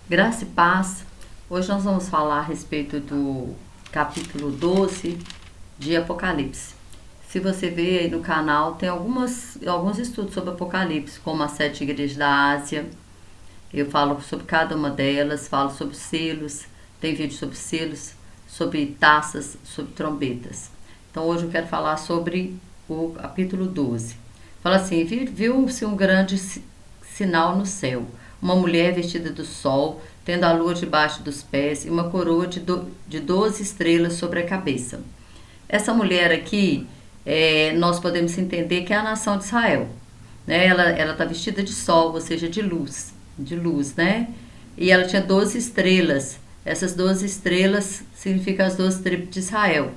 Graça e paz. Hoje nós vamos falar a respeito do capítulo 12 de Apocalipse. Se você ver aí no canal, tem alguns estudos sobre Apocalipse, como as 7 igrejas da Ásia. Eu falo sobre cada uma delas, falo sobre selos, tem vídeo sobre selos, sobre taças, sobre trombetas. Então hoje eu quero falar sobre o capítulo 12. Fala assim: viu-se um grande sinal no céu, uma mulher vestida do sol, tendo a lua debaixo dos pés e uma coroa de 12 estrelas sobre a cabeça. Essa mulher aqui, nós podemos entender que é a nação de Israel. Né? Ela está vestida de sol, ou seja, de luz, né? E ela tinha 12 estrelas. Essas 12 estrelas significam as 12 tribos de Israel.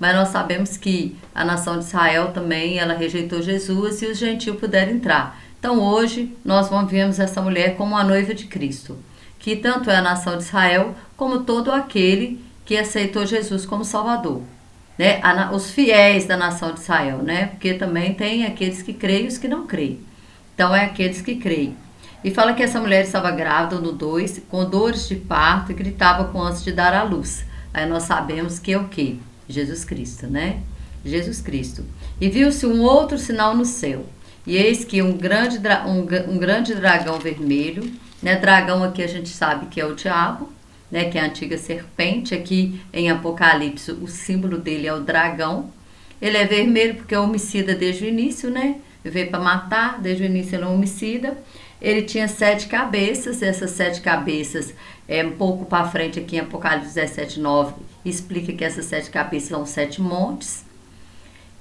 Mas nós sabemos que a nação de Israel também, ela rejeitou Jesus e os gentios puderam entrar. Então hoje nós vemos essa mulher como a noiva de Cristo, que tanto é a nação de Israel como todo aquele que aceitou Jesus como Salvador. Né? Os fiéis da nação de Israel, né? Porque também tem aqueles que creem e os que não creem. Então é aqueles que creem. E fala que essa mulher estava grávida no 2, com dores de parto e gritava com ânsia de dar à luz. Aí nós sabemos que é o quê? Jesus Cristo, né? Jesus Cristo. E viu-se um outro sinal no céu. E eis que um grande dragão vermelho, né? Dragão aqui a gente sabe que é o diabo, né? Que é a antiga serpente. Aqui em Apocalipse o símbolo dele é o dragão. Ele é vermelho porque é homicida desde o início, né? Ele veio para matar, desde o início ele é homicida. Ele tinha 7 cabeças, essas 7 cabeças, um pouco para frente aqui em Apocalipse 17, 9, explica que essas 7 cabeças são 7 montes.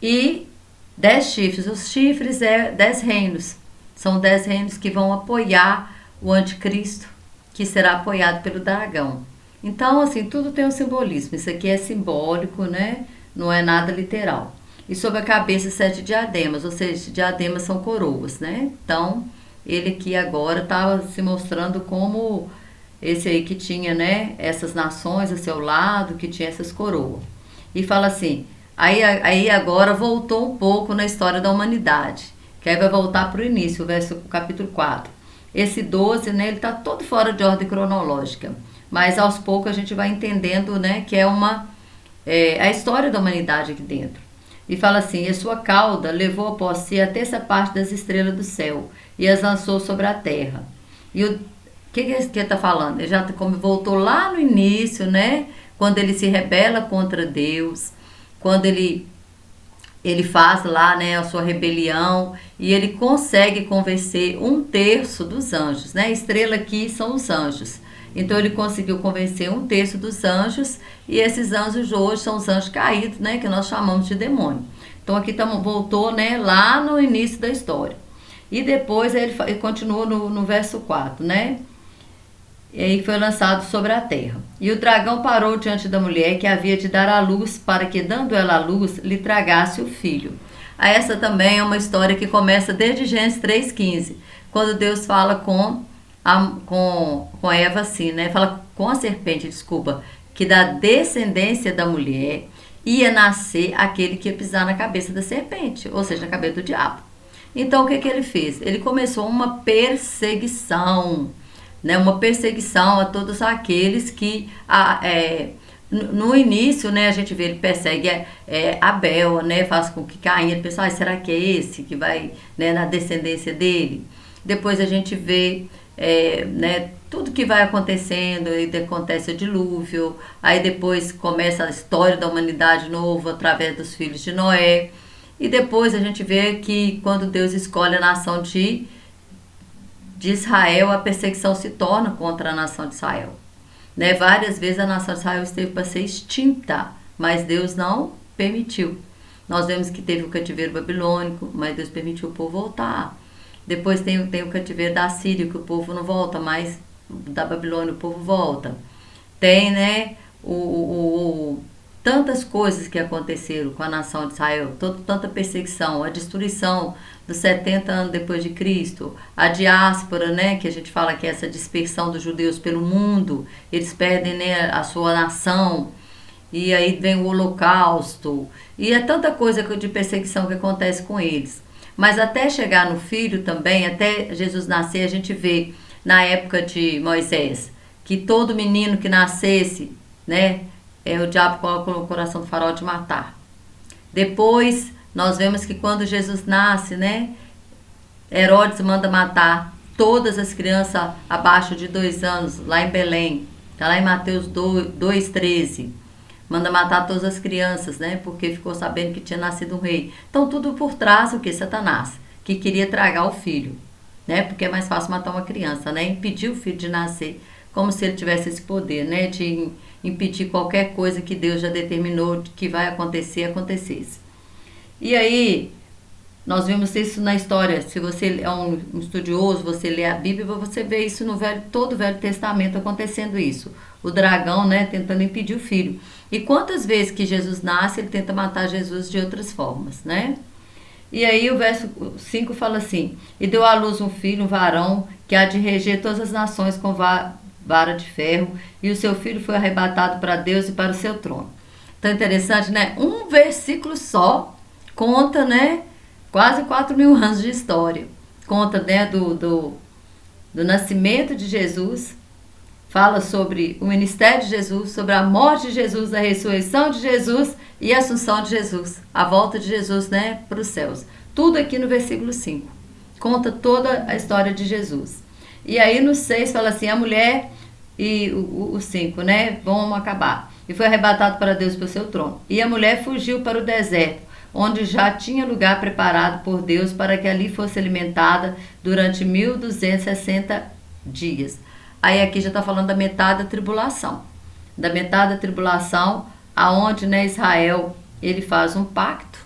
E 10 chifres, os chifres é 10 reinos, são 10 reinos que vão apoiar o anticristo, que será apoiado pelo dragão. Então, assim, tudo tem um simbolismo, isso aqui é simbólico, né? Não é nada literal. E sobre a cabeça 7 diademas, ou seja, diademas são coroas, né? Então, ele aqui agora estava se mostrando como esse aí que tinha, né, essas nações a seu lado, que tinha essas coroas. E fala assim, aí agora voltou um pouco na história da humanidade, que aí vai voltar para o início, o capítulo 4. Esse 12, né, ele está todo fora de ordem cronológica, mas aos poucos a gente vai entendendo, né, que é a história da humanidade aqui dentro. E fala assim, e sua cauda levou após si a terça parte das estrelas do céu e as lançou sobre a terra. E o que ele está falando? Ele já como voltou lá no início, né? Quando ele se rebela contra Deus, quando ele faz lá, né, a sua rebelião e ele consegue convencer 1/3 dos anjos, né? A estrela aqui são os anjos. Então ele conseguiu convencer 1/3 dos anjos e esses anjos de hoje são os anjos caídos, né, que nós chamamos de demônio. Então aqui voltou, né, lá no início da história. E depois ele continua no verso 4, né? E aí foi lançado sobre a terra. E o dragão parou diante da mulher que havia de dar à luz, para que, dando ela à luz, lhe tragasse o filho. Essa também é uma história que começa desde Gênesis 3,15, quando Deus fala com Eva assim, né? Fala com a serpente, desculpa, que da descendência da mulher ia nascer aquele que ia pisar na cabeça da serpente, ou seja, na cabeça do diabo. Então o que ele fez? Ele começou uma perseguição, né? Uma perseguição a todos aqueles que no início, né, a gente vê ele persegue Abel, né? Faz com que Caim, ele pensa, será que é esse que vai, né, na descendência dele? Depois a gente vê né, tudo que vai acontecendo, aí acontece o dilúvio, aí depois começa a história da humanidade novo através dos filhos de Noé, e depois a gente vê que quando Deus escolhe a nação de Israel, a perseguição se torna contra a nação de Israel. Né? Várias vezes a nação de Israel esteve para ser extinta, mas Deus não permitiu. Nós vemos que teve o cativeiro babilônico, mas Deus permitiu o povo voltar. Depois tem o cativeiro da Síria, que o povo não volta, mas da Babilônia o povo volta. Tem, né, tantas coisas que aconteceram com a nação de Israel, tanta perseguição, a destruição dos 70 anos depois de Cristo, a diáspora, né, que a gente fala que é essa dispersão dos judeus pelo mundo, eles perdem, né, a sua nação, e aí vem o holocausto, e é tanta coisa de perseguição que acontece com eles. Mas até chegar no filho também, até Jesus nascer, a gente vê na época de Moisés, que todo menino que nascesse, né, o diabo coloca no coração do faraó de matar. Depois, nós vemos que quando Jesus nasce, né, Herodes manda matar todas as crianças abaixo de 2 anos, lá em Belém. Está lá em Mateus 2,13. Manda matar todas as crianças, né? Porque ficou sabendo que tinha nascido um rei. Então, tudo por trás o que? Satanás, que queria tragar o filho, né? Porque é mais fácil matar uma criança, né? Impedir o filho de nascer, como se ele tivesse esse poder, né? De impedir qualquer coisa que Deus já determinou que vai acontecer, acontecesse. E aí, nós vimos isso na história. Se você é um estudioso, você lê a Bíblia, você vê isso no todo o Velho Testamento acontecendo isso. O dragão, né, tentando impedir o filho. E quantas vezes que Jesus nasce, ele tenta matar Jesus de outras formas, né? E aí o verso 5 fala assim: e deu à luz um filho, um varão, que há de reger todas as nações com vara de ferro, e o seu filho foi arrebatado para Deus e para o seu trono. Então é interessante, né? Um versículo só conta, né, quase 4.000 anos de história. Conta, né, do nascimento de Jesus, fala sobre o ministério de Jesus, sobre a morte de Jesus, a ressurreição de Jesus e a assunção de Jesus, a volta de Jesus, né, para os céus. Tudo aqui no versículo 5. Conta toda a história de Jesus. E aí no 6 fala assim: a mulher e o 5, né, vão acabar. E foi arrebatado para Deus para o seu trono. E a mulher fugiu para o deserto, onde já tinha lugar preparado por Deus para que ali fosse alimentada durante 1260 dias. Aí aqui já está falando da metade da tribulação. Da metade da tribulação, aonde, né, Israel, ele faz um pacto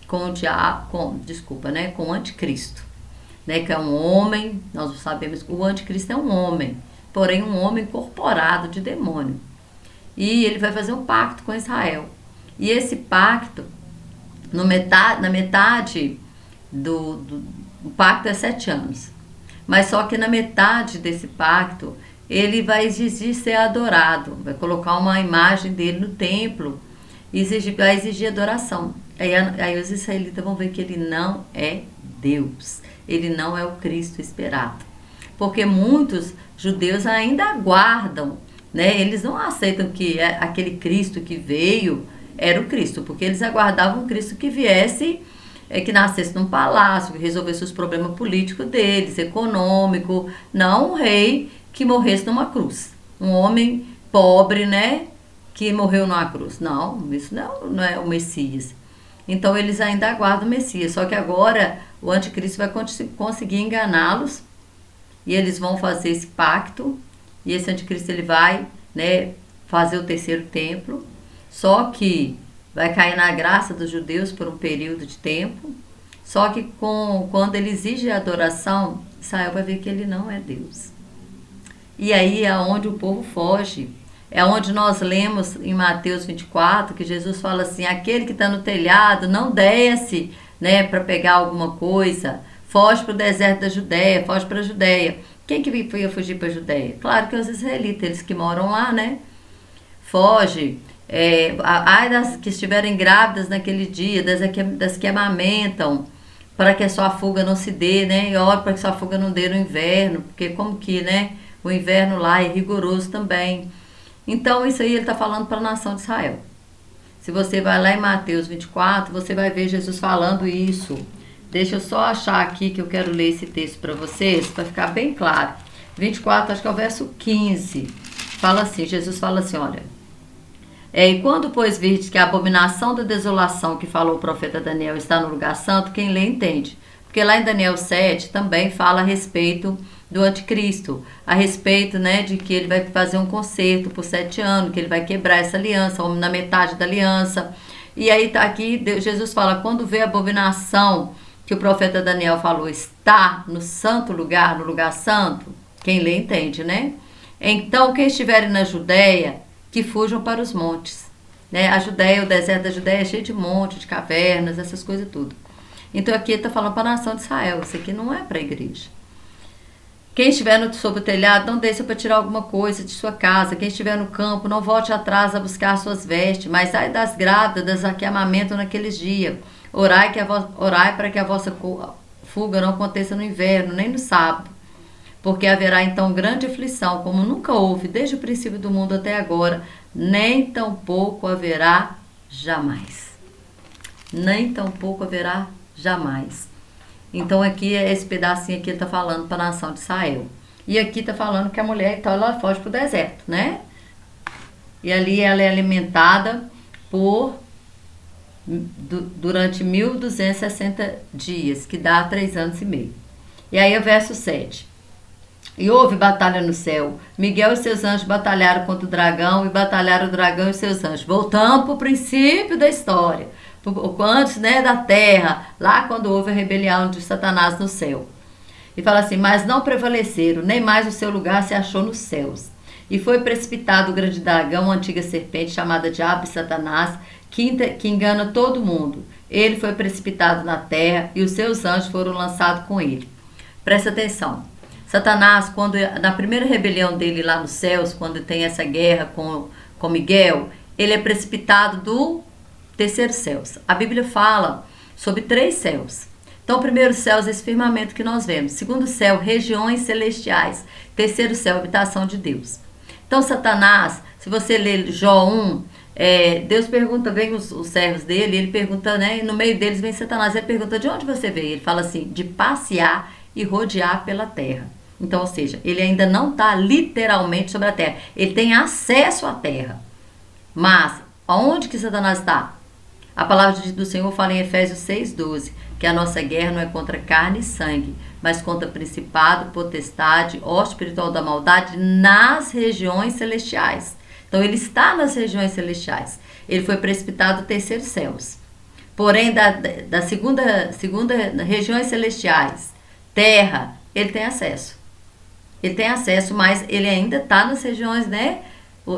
com o diabo, com o anticristo, né, que é um homem. Nós sabemos que o anticristo é um homem, porém um homem incorporado de demônio. E ele vai fazer um pacto com Israel. E esse pacto, na metade o pacto é 7 anos. Mas só que na metade desse pacto, ele vai exigir ser adorado. Vai colocar uma imagem dele no templo e vai exigir adoração. Aí os israelitas vão ver que ele não é Deus. Ele não é o Cristo esperado. Porque muitos judeus ainda aguardam, né? Eles não aceitam que aquele Cristo que veio era o Cristo, porque eles aguardavam um Cristo que viesse, que nascesse num palácio, que resolvesse os problemas políticos deles, econômico, não um rei que morresse numa cruz. Um homem pobre, né, que morreu numa cruz. Não, isso não é o Messias. Então eles ainda aguardam o Messias, só que agora o anticristo vai conseguir enganá-los e eles vão fazer esse pacto, e esse anticristo ele vai, né, fazer o terceiro templo. Só que vai cair na graça dos judeus por um período de tempo. Só que quando ele exige a adoração, Israel vai ver que ele não é Deus. E aí é onde o povo foge. É onde nós lemos em Mateus 24, que Jesus fala assim: aquele que está no telhado não desce, né, para pegar alguma coisa. Foge para o deserto da Judéia, foge para a Judéia. Quem que ia fugir para a Judéia? Claro que os israelitas, eles que moram lá, né? Foge. Ai das que estiverem grávidas naquele dia, das que amamentam, para que a sua fuga não se dê, né? E ore para que a sua fuga não dê no inverno, porque como que, né? O inverno lá é rigoroso também. Então isso aí ele está falando para a nação de Israel. Se você vai lá em Mateus 24, você vai ver Jesus falando isso. Deixa eu só achar aqui que eu quero ler esse texto para vocês, para ficar bem claro. 24, acho que é o verso 15. Fala assim, Jesus fala assim, olha: e quando, pois, virdes que a abominação da desolação que falou o profeta Daniel está no lugar santo, quem lê entende. Porque lá em Daniel 7 também fala a respeito do anticristo, a respeito, né, de que ele vai fazer um concerto por 7 anos, que ele vai quebrar essa aliança, ou na metade da aliança. E aí tá aqui, Jesus fala: quando vê a abominação que o profeta Daniel falou está no santo lugar, no lugar santo, quem lê entende, né? Então, quem estiver na Judéia, que fujam para os montes, né? A Judéia, o deserto da Judéia é cheio de montes, de cavernas, essas coisas tudo. Então aqui ele está falando para a nação de Israel, isso aqui não é para a igreja. Quem estiver sob o telhado, não desça para tirar alguma coisa de sua casa. Quem estiver no campo, não volte atrás a buscar suas vestes, mas ai das grávidas, das que amamentam naqueles dias. Orai para que a vossa fuga não aconteça no inverno, nem no sábado. porque haverá então grande aflição, como nunca houve desde o princípio do mundo até agora, nem tampouco haverá jamais. Nem tampouco haverá jamais. Então aqui, esse pedacinho aqui ele está falando para a nação de Israel. E aqui está falando que a mulher, então, ela foge para o deserto, né? E ali ela é alimentada durante 1260 dias, que dá 3 anos e meio. E aí o verso 7. E houve batalha no céu. Miguel e seus anjos batalharam contra o dragão, e batalharam o dragão e seus anjos. Voltamos para o princípio da história. Antes, né, da terra, lá quando houve a rebelião de Satanás no céu. E fala assim, mas não prevaleceram, nem mais o seu lugar se achou nos céus. E foi precipitado o grande dragão, a antiga serpente, chamada Diabo e Satanás, que engana todo mundo. Ele foi precipitado na terra e os seus anjos foram lançados com ele. Presta atenção. Satanás, na primeira rebelião dele lá nos céus, quando tem essa guerra com Miguel, ele é precipitado do terceiro céu. A Bíblia fala sobre 3 céus. Então, o primeiro céu é esse firmamento que nós vemos. Segundo céu, regiões celestiais. Terceiro céu, habitação de Deus. Então, Satanás, se você ler Jó 1, Deus pergunta, vem os servos dele, ele pergunta, né? E no meio deles vem Satanás, ele pergunta, de onde você veio? Ele fala assim, de passear e rodear pela terra. Então, ou seja, ele ainda não está literalmente sobre a terra. Ele tem acesso à terra. Mas, aonde que Satanás está? A palavra do Senhor fala em Efésios 6,12, que a nossa guerra não é contra carne e sangue, mas contra principado, potestade, hoste espiritual da maldade nas regiões celestiais. Então, ele está nas regiões celestiais. Ele foi precipitado do terceiro céus. Porém, da segunda regiões celestiais, terra, ele tem acesso. Ele tem acesso, mas ele ainda está nas regiões, né?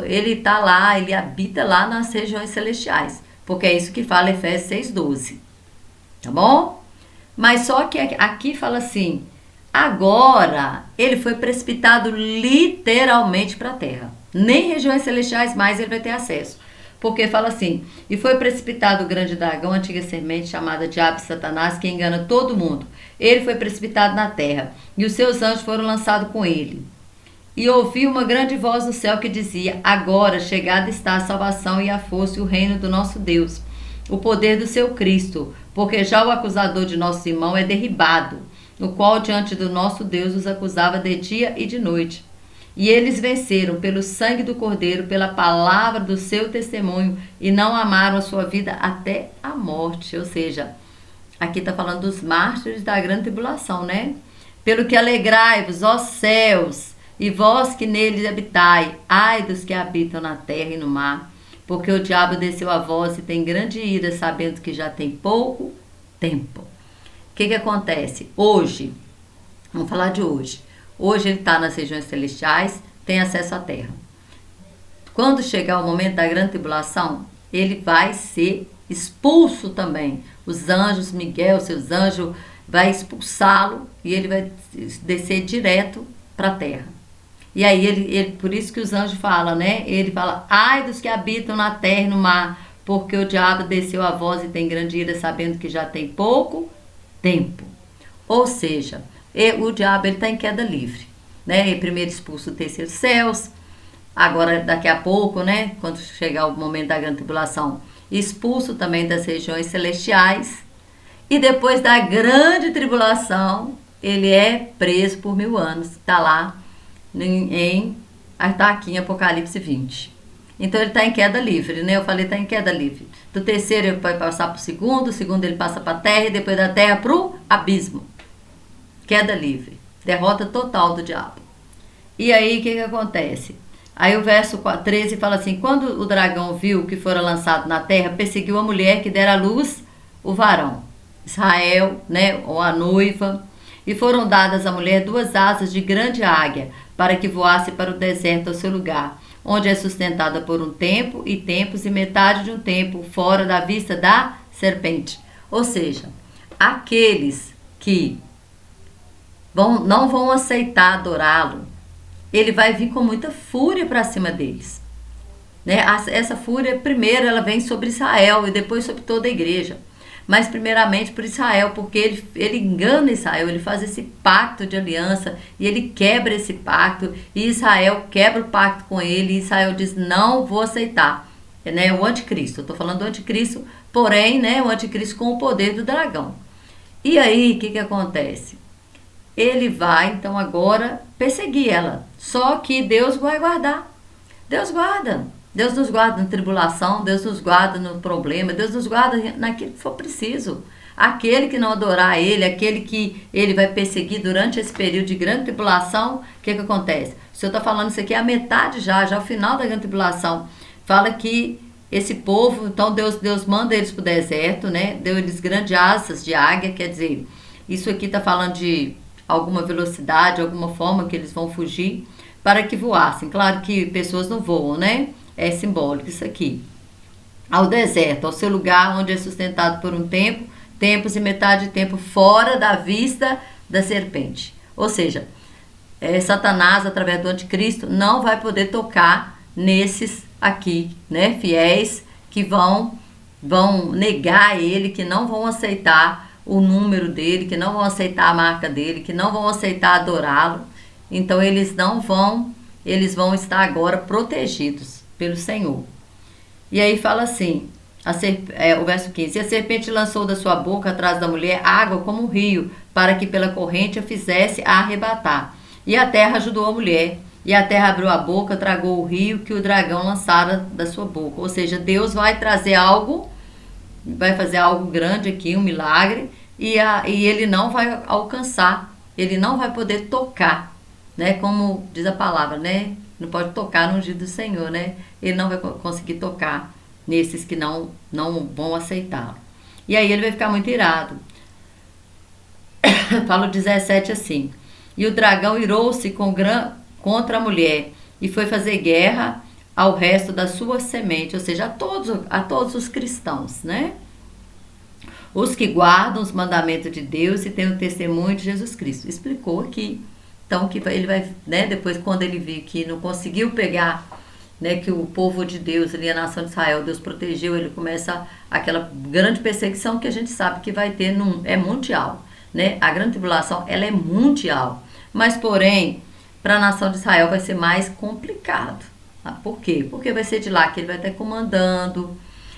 Ele está lá, ele habita lá nas regiões celestiais. Porque é isso que fala Efésios 6,12. Tá bom? Mas só que aqui fala assim, agora ele foi precipitado literalmente para a terra. Nem regiões celestiais mais ele vai ter acesso. Porque fala assim, e foi precipitado o grande dragão, a antiga semente chamada Diabo e Satanás, que engana todo mundo. Ele foi precipitado na terra, e os seus anjos foram lançados com ele. E ouvi uma grande voz do céu que dizia, agora chegada está a salvação e a força e o reino do nosso Deus, o poder do seu Cristo, porque já o acusador de nosso irmão é derribado, o qual diante do nosso Deus os acusava de dia e de noite. E eles venceram pelo sangue do Cordeiro, pela palavra do seu testemunho, e não amaram a sua vida até a morte. Ou seja, aqui está falando dos mártires da grande tribulação, né? Pelo que alegrai-vos, ó céus, e vós que neles habitai, ai dos que habitam na terra e no mar, porque o diabo desceu a vós e tem grande ira, sabendo que já tem pouco tempo. O que acontece? Hoje, vamos falar de hoje. Hoje ele está nas regiões celestiais, tem acesso à terra. Quando chegar o momento da grande tribulação, ele vai ser expulso também. Os anjos, Miguel, seus anjos, vai expulsá-lo e ele vai descer direto para a terra. E aí, ele, por isso que os anjos falam, né? Ele fala, ai dos que habitam na terra e no mar, porque o diabo desceu a vós e tem grande ira, sabendo que já tem pouco tempo. Ou seja, o diabo está em queda livre, né? Ele primeiro expulso o terceiro céus, agora daqui a pouco, né? Quando chegar o momento da grande tribulação, expulso também das regiões celestiais. E depois da grande tribulação, ele é preso por 1000 anos. Está lá, está aqui em Apocalipse 20. Então ele está em queda livre, né? Eu falei, está em queda livre. Do terceiro ele vai passar para o segundo ele passa para a terra e depois da terra para o abismo. Queda livre, derrota total do diabo. E aí o que acontece? Aí o verso 13 fala assim, quando o dragão viu que fora lançado na terra, perseguiu a mulher que dera à luz o varão, Israel, né, ou a noiva, e foram dadas à mulher 2 asas de grande águia, para que voasse para o deserto ao seu lugar, onde é sustentada por um tempo e tempos e metade de um tempo, fora da vista da serpente. Ou seja, aqueles que não vão aceitar adorá-lo, ele vai vir com muita fúria para cima deles, né? Essa fúria, primeiro, ela vem sobre Israel e depois sobre toda a igreja. mas primeiramente por Israel, porque ele engana Israel, ele faz esse pacto de aliança e ele quebra esse pacto, e Israel quebra o pacto com ele, e Israel diz, não vou aceitar, né? O anticristo, eu estou falando do anticristo, porém, né, o anticristo com o poder do dragão. E aí, o que acontece? Ele vai, então, agora perseguir ela, só que Deus vai guardar, Deus guarda. Deus nos guarda na tribulação, Deus nos guarda no problema, Deus nos guarda naquilo que for preciso. Aquele que não adorar Ele, aquele que Ele vai perseguir durante esse período de grande tribulação, o que acontece? O Senhor está falando isso aqui a metade já o final da grande tribulação. Fala que esse povo, então Deus manda eles para o deserto, né? Deu eles grandes asas de águia, quer dizer, isso aqui está falando de alguma velocidade, alguma forma que eles vão fugir para que voassem. Claro que pessoas não voam, né? É simbólico isso aqui. Ao deserto, ao seu lugar onde é sustentado por um tempo, tempos e metade de tempo fora da vista da serpente. Ou seja, Satanás, através do anticristo, não vai poder tocar nesses aqui, né, fiéis que vão negar ele, que não vão aceitar o número dele, que não vão aceitar a marca dele, que não vão aceitar adorá-lo. Então eles vão estar agora protegidos pelo Senhor. E aí fala assim, o verso 15, e a serpente lançou da sua boca atrás da mulher água como um rio, para que pela corrente a fizesse a arrebatar. E a terra ajudou a mulher, e a terra abriu a boca, tragou o rio que o dragão lançara da sua boca. Ou seja, Deus vai trazer algo, vai fazer algo grande aqui, um milagre, e ele não vai alcançar, ele não vai poder tocar, né? Como diz a palavra, né? Não pode tocar no ungido do Senhor, né? Ele não vai conseguir tocar nesses que não vão aceitá-lo. E aí ele vai ficar muito irado. Fala o 17 assim. E o dragão irou-se contra a mulher e foi fazer guerra ao resto da sua semente, ou seja, a todos os cristãos, né? Os que guardam os mandamentos de Deus e têm o testemunho de Jesus Cristo. Explicou aqui. Então, que ele vai, né, depois quando ele viu que não conseguiu pegar, né, que o povo de Deus, ali a nação de Israel, Deus protegeu, ele começa aquela grande perseguição que a gente sabe que vai ter, é mundial, né? A grande tribulação, ela é mundial, mas porém, para a nação de Israel vai ser mais complicado. Por quê? Porque vai ser de lá que ele vai estar comandando,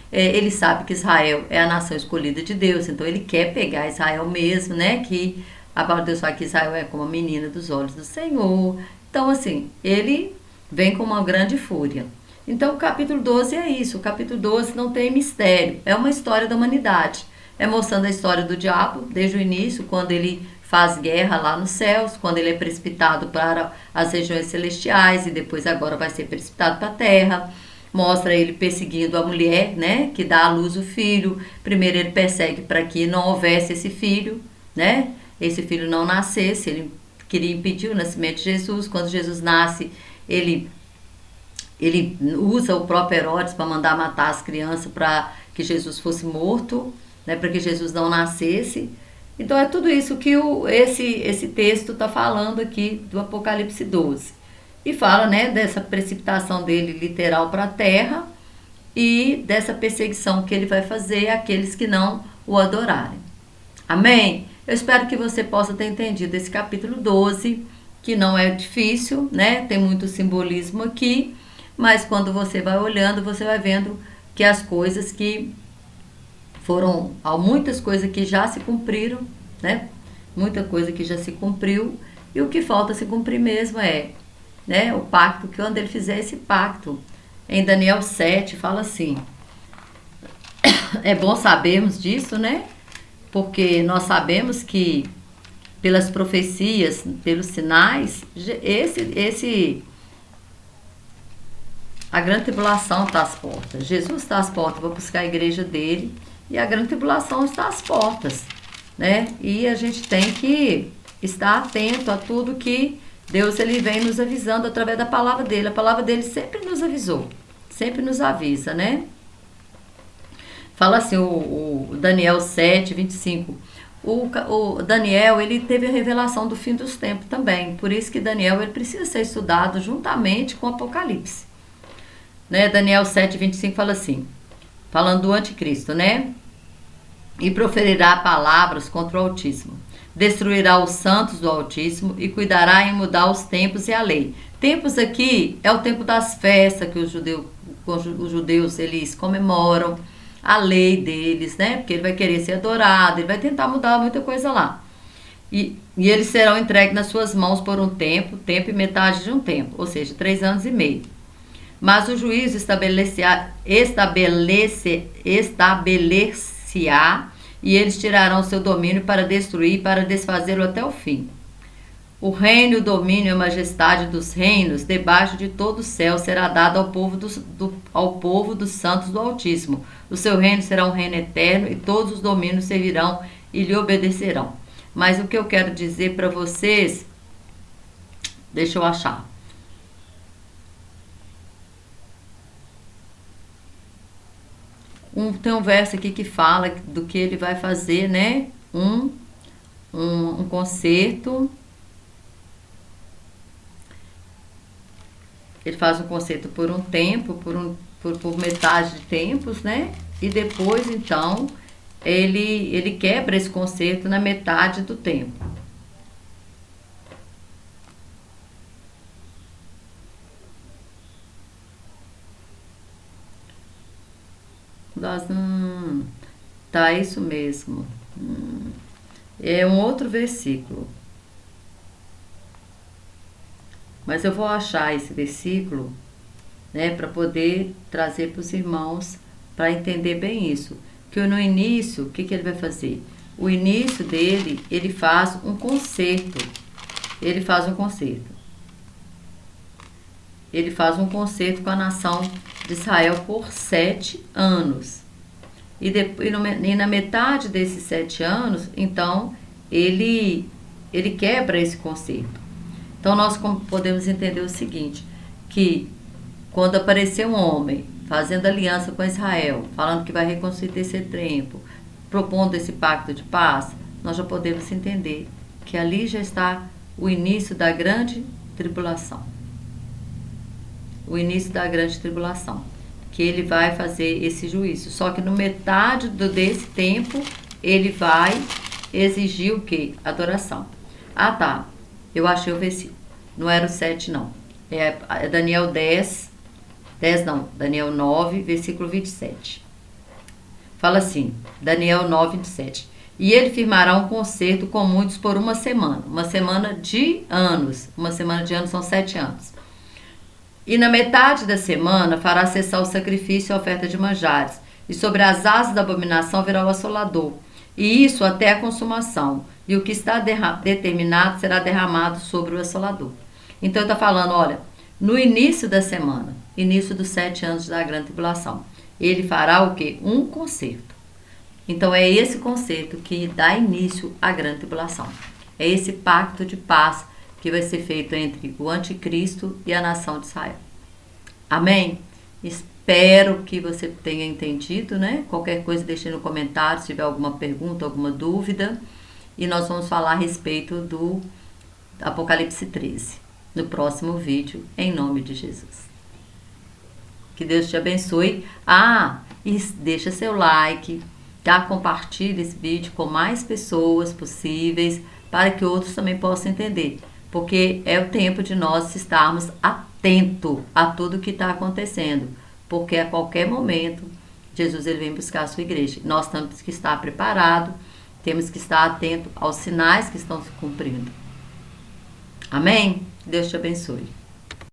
ele sabe que Israel é a nação escolhida de Deus, então ele quer pegar Israel mesmo, né, que a palavra de Deus fala que Israel é como a menina dos olhos do Senhor. Então, assim, ele vem com uma grande fúria. Então, o capítulo 12 é isso. O capítulo 12 não tem mistério. É uma história da humanidade. É mostrando a história do diabo, desde o início, quando ele faz guerra lá nos céus, quando ele é precipitado para as regiões celestiais e depois agora vai ser precipitado para a terra. Mostra ele perseguindo a mulher, né, que dá à luz o filho. Primeiro ele persegue para que não houvesse esse filho, né? Esse filho não nascesse, ele queria impedir o nascimento de Jesus. Quando Jesus nasce, ele usa o próprio Herodes para mandar matar as crianças para que Jesus fosse morto, né, para que Jesus não nascesse. Então é tudo isso que esse texto está falando aqui do Apocalipse 12. E fala, né, dessa precipitação dele literal para a terra e dessa perseguição que ele vai fazer àqueles que não o adorarem. Amém? Eu espero que você possa ter entendido esse capítulo 12, que não é difícil, né? Tem muito simbolismo aqui, mas quando você vai olhando, você vai vendo que as coisas que foram, há muitas coisas que já se cumpriram, né? Muita coisa que já se cumpriu, e o que falta se cumprir mesmo é, né, o pacto, que quando ele fizer esse pacto, em Daniel 7, fala assim, é bom sabermos disso, né? Porque nós sabemos que pelas profecias, pelos sinais, a grande tribulação está às portas. Jesus está às portas, vai buscar a igreja dele, e a grande tribulação está às portas, né? E a gente tem que estar atento a tudo que Deus ele vem nos avisando através da palavra dele. A palavra dele sempre nos avisou, sempre nos avisa, né? Fala assim, o Daniel 7, 25. O Daniel, ele teve a revelação do fim dos tempos também. Por isso que Daniel ele precisa ser estudado juntamente com o Apocalipse. Né? Daniel 7, 25 fala assim, falando do anticristo, né? e proferirá palavras contra o Altíssimo. Destruirá os santos do Altíssimo e cuidará em mudar os tempos e a lei. Tempos aqui é o tempo das festas que os judeus eles comemoram, a lei deles, né? Porque ele vai querer ser adorado, ele vai tentar mudar muita coisa lá. E eles serão entregues nas suas mãos por um tempo e metade de um tempo, ou seja, 3 anos e meio. Mas o juízo estabelecerá e eles tirarão seu domínio para destruir e para desfazê-lo até o fim. O reino, o domínio e a majestade dos reinos debaixo de todo o céu será dado ao povo dos santos do Altíssimo. O seu reino será um reino eterno e todos os domínios servirão e lhe obedecerão. Mas o que eu quero dizer para vocês, deixa eu achar. Tem um verso aqui que fala do que ele vai fazer, né? Um concerto. Ele faz um concerto por um tempo, por metade de tempos, né? E depois, então, ele quebra esse concerto na metade do tempo. Tá, isso mesmo. É um outro versículo. Mas eu vou achar esse versículo, né, para poder trazer para os irmãos, para entender bem isso. Que no início, o que ele vai fazer? O início dele, ele faz um concerto. Ele faz um concerto. Ele faz um concerto com a nação de Israel por 7 anos. E na metade desses 7 anos, então, ele quebra esse concerto. Então, nós podemos entender o seguinte, que quando aparecer um homem fazendo aliança com Israel, falando que vai reconstruir esse tempo, propondo esse pacto de paz, nós já podemos entender que ali já está o início da grande tribulação. O início da grande tribulação, que ele vai fazer esse juízo. Só que no metade desse tempo, ele vai exigir o quê? Adoração. Ah, tá. Eu achei o versículo. Não era o 7, não. É Daniel 9, versículo 27. Fala assim, Daniel 9, 27. E ele firmará um concerto com muitos por uma semana. Uma semana de anos. Uma semana de anos são 7 anos. E na metade da semana fará cessar o sacrifício e a oferta de manjares. E sobre as asas da abominação virá o assolador. E isso até a consumação. E o que está determinado será derramado sobre o assolador. Então está falando, olha, no início da semana, início dos 7 anos da grande tribulação, ele fará o quê? Um concerto. Então é esse concerto que dá início à grande tribulação. É esse pacto de paz que vai ser feito entre o anticristo e a nação de Israel. Amém? Espero que você tenha entendido, né? Qualquer coisa deixe no comentário se tiver alguma pergunta, alguma dúvida. E nós vamos falar a respeito do Apocalipse 13 no próximo vídeo, em nome de Jesus. Que Deus te abençoe. E deixa seu like, tá? Compartilhe esse vídeo com mais pessoas possíveis, para que outros também possam entender. Porque é o tempo de nós estarmos atentos a tudo que está acontecendo. Porque a qualquer momento, Jesus ele vem buscar a sua igreja. Nós temos que estar preparados, temos que estar atentos aos sinais que estão se cumprindo. Amém? Deus te abençoe.